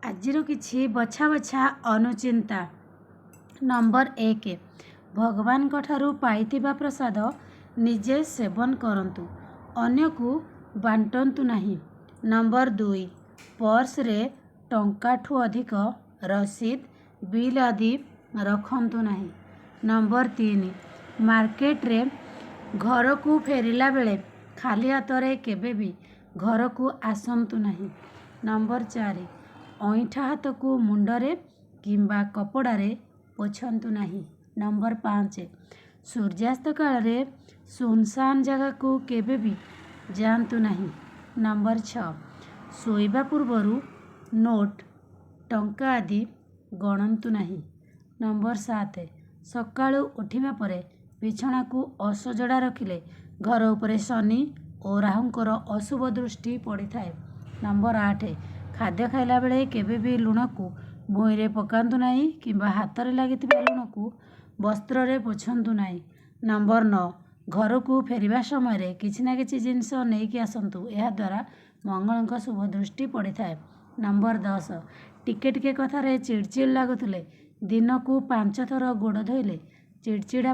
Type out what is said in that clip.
ଆଜିର କିଛି ବଛା ବଛା ଅନୁଚିନ୍ତା। ନମ୍ବର 1, ଭଗବାନଙ୍କ ଠାରୁ ପାଇଥିବା ପ୍ରସାଦ ନିଜେ ସେବନ କରନ୍ତୁ, ଅନ୍ୟକୁ ବାଣ୍ଟନ୍ତୁ ନାହିଁ। ନମ୍ବର 2, ପର୍ସରେ ଟଙ୍କାଠୁ ଅଧିକ ରସିଦ, ବିଲ୍ ଆଦି ରଖନ୍ତୁ ନାହିଁ। ନମ୍ବର 3, ମାର୍କେଟରେ ଘରକୁ ଫେରିଲା ବେଳେ ଖାଲି ହାତରେ କେବେ ବି ଘରକୁ ଆସନ୍ତୁ ନାହିଁ। ନମ୍ବର 4, ଅଇଁଠା ହାତକୁ ମୁଣ୍ଡରେ କିମ୍ବା କପଡ଼ାରେ ପୋଛନ୍ତୁ ନାହିଁ। ନମ୍ବର 5, ସୂର୍ଯ୍ୟାସ୍ତ କାଳରେ ସୁନସାନ ଜାଗାକୁ କେବେ ବି ଯାଆନ୍ତୁ ନାହିଁ। ନମ୍ବର 6, ଶୋଇବା ପୂର୍ବରୁ ନୋଟ, ଟଙ୍କା ଆଦି ଗଣନ୍ତୁ ନାହିଁ। ନମ୍ବର 7, ସକାଳୁ ଉଠିବା ପରେ ବିଛଣାକୁ ଅସଜଡ଼ା ରଖିଲେ ଘର ଉପରେ ଶନି ଓ ରାହୁଙ୍କର ଅଶୁଭ ଦୃଷ୍ଟି ପଡ଼ିଥାଏ। ନମ୍ବର 8, ଖାଦ୍ୟ ଖାଇଲା ବେଳେ କେବେ ବି ଲୁଣକୁ ଭୁଇଁରେ ପକାନ୍ତୁ ନାହିଁ କିମ୍ବା ହାତରେ ଲାଗିଥିବା ଲୁଣକୁ ବସ୍ତ୍ରରେ ପୋଛନ୍ତୁ ନାହିଁ। ନମ୍ବର 9, ଘରକୁ ଫେରିବା ସମୟରେ କିଛି ନା କିଛି ଜିନିଷ ନେଇକି ଆସନ୍ତୁ, ଏହାଦ୍ୱାରା ମଙ୍ଗଳଙ୍କ ଶୁଭ ଦୃଷ୍ଟି ପଡ଼ିଥାଏ। ନମ୍ବର 10, ଟିକେ ଟିକେ କଥାରେ ଚିଡ଼ଚିଡ଼ ଲାଗୁଥିଲେ ଦିନକୁ 5 ଥର ଗୋଡ଼ ଧୋଇଲେ ଚିଡ଼ଚିଡ଼ା